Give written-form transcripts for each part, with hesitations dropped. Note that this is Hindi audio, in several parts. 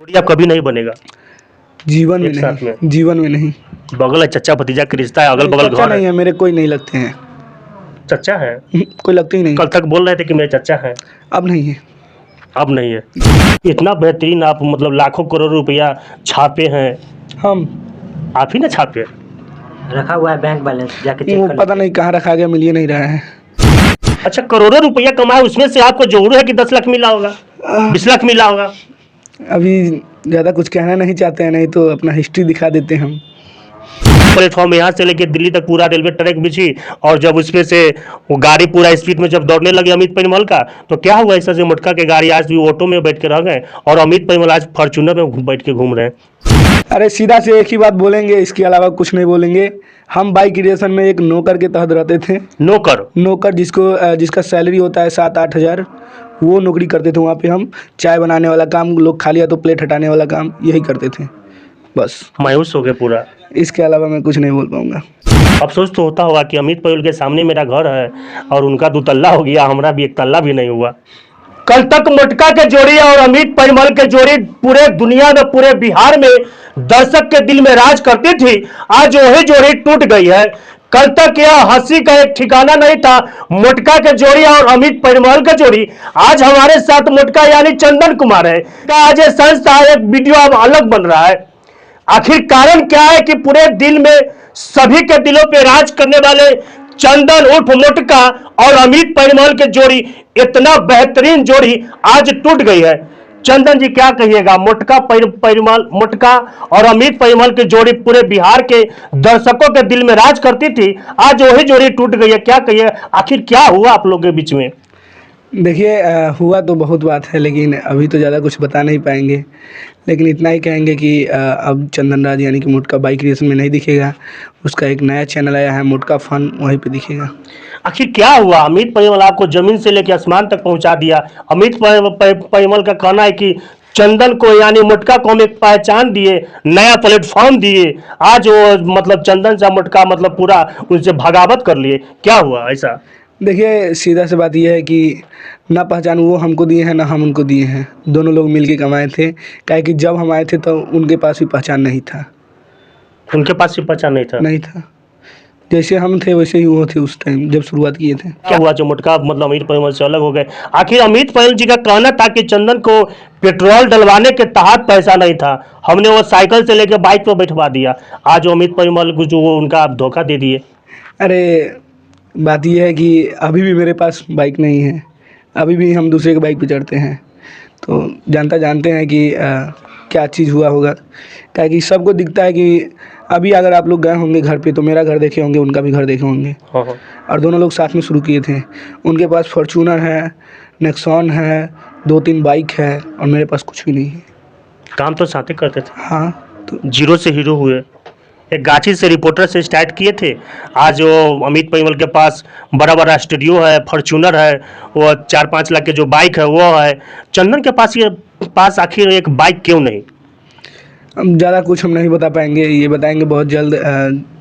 जोड़ी अब कभी नहीं बनेगा जीवन में एक साथ में। नहीं, जीवन में नहीं। बगल है, चचा भतीजा का रिश्ता है, अगल बगल चच्चा घर नहीं है। है, मेरे कोई नहीं लगते हैं। चचा है? कोई लगते ही नहीं। कल तक बोल रहे थे कि मेरे चचा है, अब नहीं है। अब नहीं है। इतना बेहतरीन आप मतलब लाखों करोड़ रुपया छापे हैं, हम आप ही ना छापे? रखा हुआ है बैंक बैलेंस, जाके चेक वो कर पता नहीं कहाँ रखा गया, मिल ही नहीं रहा है। अच्छा, करोड़ों रुपया कमाए, उसमें से आपको जरूर है कि 10 लाख मिला होगा, 20 लाख मिला होगा? अभी ज़्यादा कुछ कहना नहीं चाहते हैं, नहीं तो अपना हिस्ट्री दिखा देते हैं हम। प्लेटफॉर्म यहाँ से लेके दिल्ली तक पूरा रेलवे ट्रैक बिछी, और जब उसमें से वो गाड़ी पूरा स्पीड में जब दौड़ने लगे अमित परिमल का, तो क्या हुआ? ऐसा से मोटका के गाड़ी आज भी ऑटो में बैठ के रह गए, और अमित परिमल आज फॉर्चूनर में बैठ के घूम रहे हैं। अरे सीधा से एक ही बात बोलेंगे, इसके अलावा कुछ नहीं बोलेंगे। हम बाइक रेसन में एक नौकर के तहत रहते थे। नौकर जिसका सैलरी होता है 7-8 हज़ार, वो नौकरी करते थे वहाँ पे। हम चाय बनाने वाला काम, लोग खा लिया तो प्लेट हटाने वाला काम, यही करते थे बस। मायूस हो गए पूरा। इसके अलावा मैं कुछ नहीं बोल पाऊँगा। अफसोस तो होता होगा कि अमित परिमल के सामने मेरा घर है और उनका 2 तल्ला हो गया, हमारा भी 1 तल्ला भी नहीं हुआ। कल तक मोटका के जोड़ी और अमित परिमल के जोड़ी पूरे दुनिया में, पूरे बिहार में दर्शक के दिल में राज करती थी, आज वही जोड़ी टूट गई है। कल तक यह हंसी का एक ठिकाना नहीं था। मोटका के जोड़ी और अमित परिमल का जोड़ी, आज हमारे साथ मोटका यानी चंदन कुमार है। आज ये संस्था एक वीडियो अब अलग बन रहा है। आखिर कारण क्या है कि पूरे दिल में सभी के दिलों पे राज करने वाले चंदन उर्फ मोटका और अमित परिमल के जोड़ी, इतना बेहतरीन जोड़ी आज टूट गई है। चंदन जी क्या कहिएगा? मोटका और अमित परिमल की जोड़ी पूरे बिहार के दर्शकों के दिल में राज करती थी, आज वही जोड़ी टूट गई है, क्या कहिए? आखिर क्या हुआ आप लोगों के बीच में? देखिए, हुआ तो बहुत बात है, लेकिन अभी तो ज़्यादा कुछ बता नहीं पाएंगे। लेकिन इतना ही कहेंगे कि अब चंदन राज यानी कि मोटका बाइक रेस में नहीं दिखेगा। उसका एक नया चैनल आया है, मोटका फन, वहीं पे दिखेगा। आखिर क्या हुआ? अमित परिमल आपको जमीन से लेकर आसमान तक पहुंचा दिया। अमित परिमल का कहना है कि चंदन को यानी मोटका को हम एक पहचान दिए, नया प्लेटफॉर्म दिए, आज वो मतलब चंदन से मोटका मतलब पूरा उनसे भगावत कर लिए। क्या हुआ ऐसा? देखिए, सीधा सी बात यह है कि ना पहचान वो हमको दिए हैं, ना हम उनको दिए हैं। दोनों लोग मिल के कमाए थे। काहे कि जब हम आए थे तो उनके पास भी पहचान नहीं था। उनके पास भी पहचान नहीं था? नहीं था। जैसे हम थे वैसे ही वो थे उस टाइम जब शुरुआत किए थे। क्या हुआ जो मोटका मतलब अमित परिमल से अलग हो गए? आखिर अमित परिमल जी का कहना था कि चंदन को पेट्रोल डलवाने के तहत पैसा नहीं था, हमने वो साइकिल से लेकर बाइक पर बैठवा दिया। आज वो अमित परिमल को जो उनका आप धोखा दे दिए। अरे बात यह है कि अभी भी मेरे पास बाइक नहीं है, अभी भी हम दूसरे के बाइक पे चढ़ते हैं। तो जानते हैं कि क्या चीज़ हुआ होगा। क्या कि सबको दिखता है कि अभी अगर आप लोग गए होंगे घर पे तो मेरा घर देखे होंगे, उनका भी घर देखे होंगे। हाँ। और दोनों लोग साथ में शुरू किए थे। उनके पास फॉर्चूनर है, नेक्सॉन है, 2-3 बाइक है, और मेरे पास कुछ भी नहीं है। काम तो साथ ही करते थे। हाँ, तो जीरो से हीरो हुए। एक गाछी से रिपोर्टर से स्टार्ट किए थे, आज वो अमित परिमल के पास बड़ा बड़ा स्टूडियो है, फॉर्चूनर है, वो 4-5 लाख के जो बाइक है वो है। चंदन के पास आखिर एक बाइक क्यों नहीं? हम ज़्यादा कुछ हम नहीं बता पाएंगे, ये बताएंगे बहुत जल्द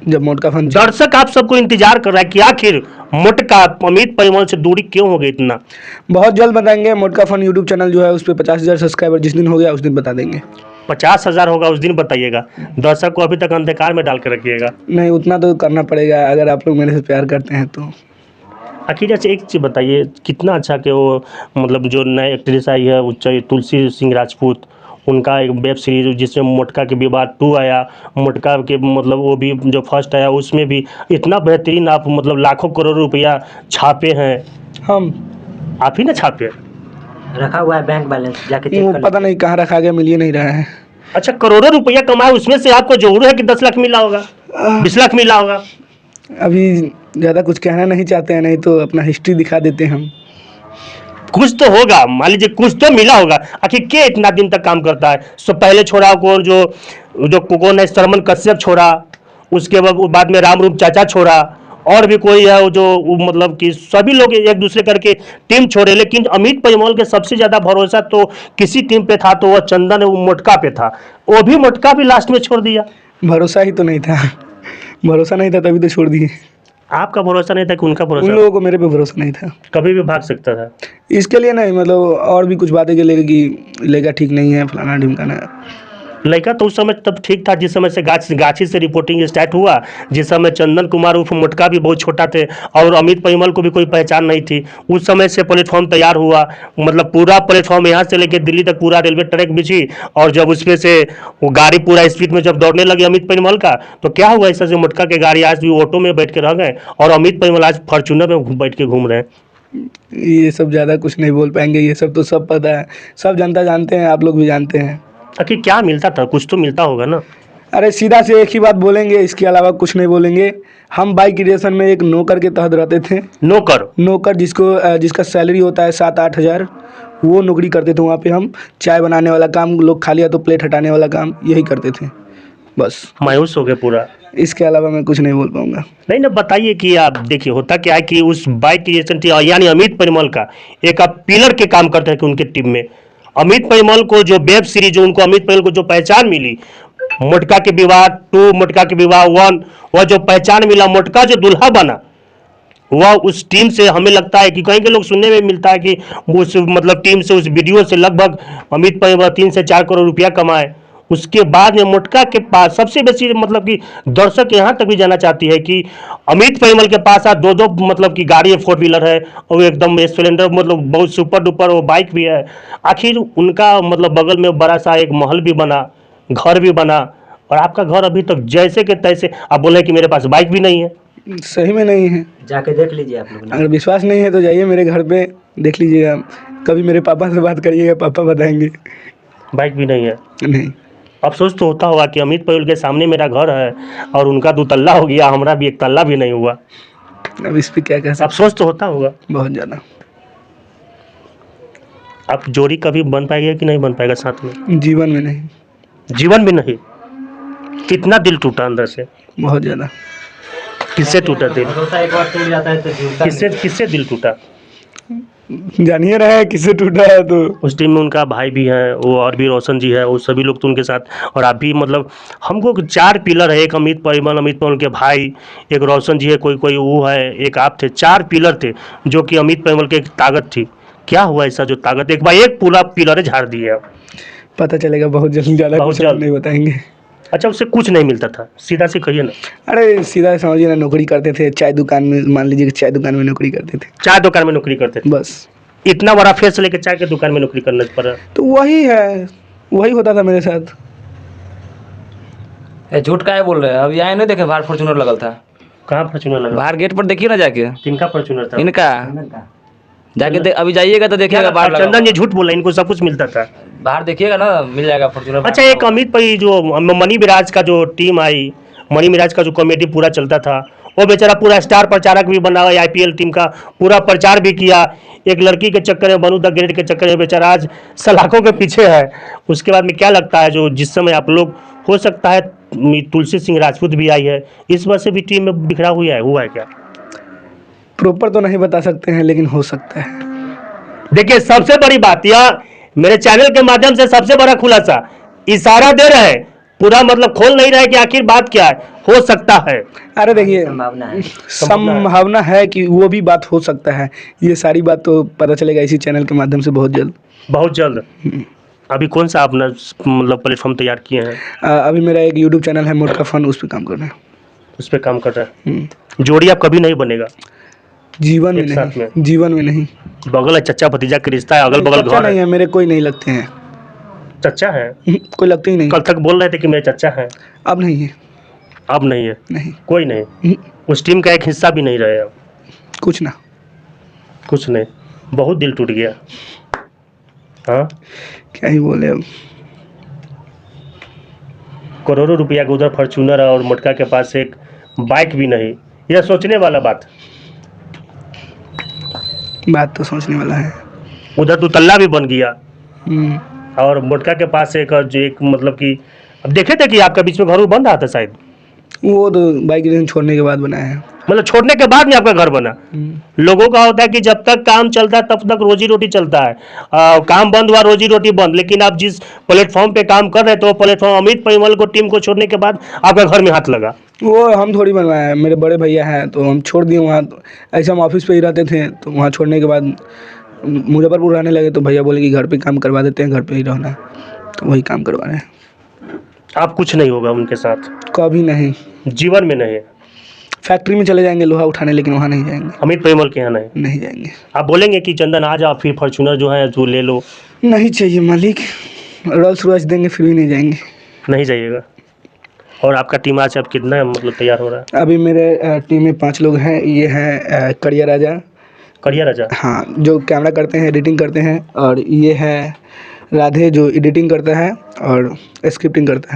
जब मोटका फन। दर्शक आप सबको इंतजार कर रहा है कि आखिर मोटका अमित परिमल से दूरी क्यों हो गई इतना? बहुत जल्द बताएंगे। मोटका फन यूट्यूब चैनल जो है उस पर 50,000 सब्सक्राइबर जिस दिन हो गया उस दिन बता देंगे। 50,000 होगा उस दिन बताइएगा। दर्शक को अभी तक अंधकार में डाल के रखिएगा। नहीं, उतना तो करना पड़ेगा अगर आप लोग मेरे से प्यार करते हैं तो। आखिर अच्छा एक चीज़ बताइए, कितना अच्छा कि वो मतलब जो नए एक्ट्रेस आई है तुलसी सिंह राजपूत, उनका एक वेब सीरीज जिसमें मोटका के विवाह 2 आया, मोटका के मतलब वो भी जो फर्स्ट आया उसमें भी इतना बेहतरीन आप मतलब लाखों करोड़ रुपया छापे हैं। हम आप ही ना छापे? रखा हुआ है बैंक बैलेंस, जाके चेक वो कर पता नहीं कहाँ रखा गया, मिल ही नहीं रहा है। अच्छा, करोड़ों रुपया कमाए, उसमें से आपको जरूर है कि 10 लाख मिला होगा, 20 लाख मिला होगा? अभी ज़्यादा कुछ कहना नहीं चाहते हैं, नहीं तो अपना हिस्ट्री दिखा देते हैं हम। कुछ तो होगा, मान लीजिए कुछ तो मिला होगा। आखिर क्या इतना दिन तक काम करता है? सो पहले छोड़ा को जो कौन है, सरमन कश्यप छोड़ा, उसके बाद में राम रूप चाचा छोड़ा, और भी कोई है वो जो मतलब कि सभी लोग एक दूसरे करके टीम छोड़े, लेकिन अमित परिमल के सबसे ज़्यादा भरोसा तो किसी टीम पे था तो वह चंदन वो मोटका पे था। वो भी मोटका भी लास्ट में छोड़ दिया। भरोसा ही तो नहीं था। भरोसा नहीं था तभी तो छोड़ दिए। आपका भरोसा नहीं था कि उनका उन भरोसा? लोगों को मेरे पे भरोसा नहीं था। कभी भी भाग सकता था। इसके लिए नहीं, मतलब और भी कुछ बातें के लिए कि लड़का ठीक नहीं है, फलाना ढिमकाना। लड़का तो उस समय तब ठीक था जिस समय से गाछी से रिपोर्टिंग स्टार्ट हुआ, जिस समय चंदन कुमार उर्फ मोटका भी बहुत छोटा थे और अमित परिमल को भी कोई पहचान नहीं थी। उस समय से प्लेटफॉर्म तैयार हुआ, मतलब पूरा प्लेटफॉर्म यहाँ से लेकर दिल्ली तक पूरा रेलवे ट्रैक बिछी, और जब उसमें से वो गाड़ी पूरा स्पीड में जब दौड़ने लगी अमित परिमल का, तो क्या हुआ, ऐसा से मोटका के गाड़ी आज भी ऑटो में बैठ के रह गए और अमित परिमल आज फॉर्चूनर में बैठ के घूम रहे हैं। ये सब ज़्यादा कुछ नहीं बोल पाएंगे, ये सब तो सब पता है, सब जनता जानते हैं, आप लोग भी जानते हैं। आखिर क्या मिलता था? कुछ तो मिलता होगा ना। अरे सीधा से एक ही बात बोलेंगे, इसके अलावा कुछ नहीं बोलेंगे। हम बाइक रेसन में एक नौकर के तहत रहते थे। नौकर जिसका सैलरी होता है 7-8 हज़ार, वो नौकरी करते थे वहाँ पे। हम चाय बनाने वाला काम, लोग खा लिया तो प्लेट हटाने वाला काम, यही करते थे बस। मायूस हो गए पूरा। इसके अलावा मैं कुछ नहीं बोल पाऊँगा। नहीं ना, बताइए कि आप देखिए होता क्या है कि उस बाइक क्रिएशन थी यानी अमित परिमल का एक आप पिलर के काम करते थे उनके टीम में। अमित परिमल को जो वेब सीरीज, जो उनको अमित परिमल को जो पहचान मिली, मोटका के विवाह 2, मोटका के विवाह 1, वह जो पहचान मिला, मोटका जो दुल्हा बना, वह उस टीम से हमें लगता है कि कहीं के लोग सुनने में मिलता है कि उस मतलब टीम से, उस वीडियो से लगभग अमित परिमल 3 से 4 करोड़ रुपया कमाए। उसके बाद में मोटका के पास सबसे बेसी मतलब कि दर्शक यहाँ तक भी जाना चाहती है कि अमित परिमल के पास आज 2-2 मतलब कि गाड़ी है, 4 व्हीलर है, और एकदम स्प्लेंडर, मतलब बहुत सुपर डुपर वो बाइक भी है। आखिर उनका मतलब बगल में बड़ा सा एक महल भी बना, घर भी बना, और आपका घर अभी तक जैसे के तैसे। आप बोले कि मेरे पास बाइक भी नहीं है। सही में नहीं है, जाके देख लीजिए आप लोग। अगर विश्वास नहीं है तो जाइए मेरे घर पे देख लीजिएगा। कभी मेरे पापा से बात करिएगा, पापा बताएंगे। बाइक भी नहीं है। नहीं। अफसोस तो होता होगा कि अमित परिमल के सामने मेरा घर है और उनका 2 तल्ला हो गया, हमारा भी 1 तल्ला भी नहीं हुआ। अब इस पर क्या कह सकते, अफसोस तो होता होगा बहुत ज़्यादा। आप जोड़ी कभी बन पाएगा कि नहीं बन पाएगा साथ में? जीवन में नहीं। जीवन में नहीं। कितना दिल टूटा अंदर से? बहुत ज़्यादा। किससे टूटा दिल? भरोसा एक बार टूट जाता है तो जुड़ता किससे दिल टूटा? जानिए रहे किससे टूटा है तो। उस टीम में उनका भाई भी है, वो और भी रोशन जी है, वो सभी लोग तो उनके साथ, और आप भी, मतलब हमको 4 पिलर है, एक अमित परिमल के भाई, एक रोशन जी है, कोई वो है, एक आप थे, 4 पिलर थे जो कि अमित परिमल की एक ताकत थी। क्या हुआ ऐसा जो ताकत एक बार एक पूरा पिलर झाड़ दिया? पता चलेगा बहुत जल्द, ज़्यादा बहुत कुछ जल्द। नहीं बताएंगे। अच्छा, उससे कुछ नहीं मिलता था? सीधा से कहिए ना। अरे सीधा समझिए ना, नौकरी करते थे चाय दुकान में, मान लीजिए कि चाय दुकान में नौकरी करते थे। चाय दुकान में नौकरी करते थे? बस। इतना बड़ा फेस लेके चाय के दुकान में नौकरी करना पड़ा? तो वही है, वही होता था मेरे साथ। झूठ का है बोल रहे हैं? अभी आए नहीं देखे बाहर फॉर्चूनर लगल था? कहाँ फॉर्चूनर लगा? बाहर गेट पर देखिए ना जाके। किनका फॉर्चूनर था? इनका जाके अभी जाइएगा तो देखिएगा बाहर लगा चंदन जी झूठ बोला, इनको सब कुछ मिलता था। बाहर देखिएगा ना, मिल जाएगा फॉर्चूनर। अच्छा, एक अमित भाई जो मनी मिराज का जो टीम आई, मनी मिराज का जो कॉमेडी पूरा चलता था, वो बेचारा पूरा स्टार प्रचारक भी बना हुआ, आईपीएल टीम का पूरा प्रचार भी किया। एक लड़की के चक्कर में, बनू द ग्रेट के चक्कर में बेचारा आज सलाखों के पीछे है। उसके बाद में क्या लगता है, जो जिस समय आप लोग, हो सकता है तुलसी सिंह राजपूत भी आई है, इस वजह से भी टीम में बिखरा हुआ है क्या? प्रॉपर तो नहीं बता सकते हैं, लेकिन हो सकता है। देखिए, सबसे बड़ी बात, यह मेरे चैनल के माध्यम से सबसे बड़ा खुलासा, इशारा दे रहे हैं, पूरा मतलब खोल नहीं रहे कि आखिर बात क्या है। हो सकता है। अरे देखिए, संभावना है। संभावना है कि वो भी बात हो सकता है। ये सारी बात तो पता चलेगा इसी चैनल के माध्यम से बहुत जल्द। बहुत जल्द। अभी कौन सा अपना मतलब प्लेटफॉर्म तैयार किए हैं? अभी मेरा एक यूट्यूब चैनल है मोटका फन, उस पर काम कर रहे हैं। उस पर काम कर रहे हैं। जोड़ी आप कभी नहीं बनेगा? जीवन में एक साथ नहीं, जीवन में नहीं। बगल है, चच्चा भतीजा के रिश्ता है, अगल बगल चच्चा घर नहीं है। है मेरे, कोई नहीं लगते हैं। चच्चा है? कोई लगते ही नहीं। कल तक बोल रहे थे कि मेरे चच्चा है। अब नहीं है। अब नहीं है? नहीं। कोई नहीं? उस टीम का एक हिस्सा भी नहीं रहे अब? कुछ ना। कुछ नहीं। बहुत दिल टूट गया। हाँ, क्या ही बोले अब। करोड़ों रुपया का उधर फॉर्चूनर है और मोटका के पास एक बाइक भी नहीं। यह सोचने वाला बात तो सोचने वाला है। उधर 2 तल्ला भी बन गया हम्म। और मोटका के पास एक मतलब कि, अब देखे थे कि आपका बीच में घर बन रहा था शायद, वो तो बाइक रेसन छोड़ने के बाद बनाया है। मतलब छोड़ने के बाद में आपका घर बना। लोगों का होता है कि जब तक काम चलता है तब तक रोजी रोटी चलता है, काम बंद हुआ रोजी रोटी बंद। लेकिन आप जिस प्लेटफॉर्म पे काम कर रहे थे, वो प्लेटफॉर्म अमित परिमल को टीम को छोड़ने के बाद आपका घर में हाथ लगा। वो हम थोड़ी बनवाए हैं, मेरे बड़े भैया हैं तो हम छोड़ दिए वहाँ। तो ऐसे हम ऑफिस पे ही रहते थे, तो वहाँ छोड़ने के बाद मुजफ्फरपुर रहने लगे, तो भैया बोले कि घर पे काम करवा देते हैं, घर पे ही रहना है, तो वही काम करवा रहे हैं। आप कुछ नहीं होगा उनके साथ, कभी नहीं। जीवन में नहीं। फैक्ट्री में चले जाएंगे लोहा उठाने, लेकिन वहाँ नहीं जाएंगे, अमित परिमल के यहाँ नहीं। नहीं जाएंगे। आप बोलेंगे कि चंदन आज आप फिर फॉर्च्यूनर जो है जो ले लो? नहीं चाहिए मालिक, रोल्स रॉयस देंगे फिर भी नहीं जाएंगे। नहीं जाइएगा। और आपका टीम आज अब कितना मतलब तैयार हो रहा है? अभी मेरे टीम में 5 लोग हैं। ये हैं करिया राजा, करिया राजा, हाँ, जो कैमरा करते हैं, एडिटिंग करते हैं, और ये है राधे जो एडिटिंग करता है और स्क्रिप्टिंग करता है।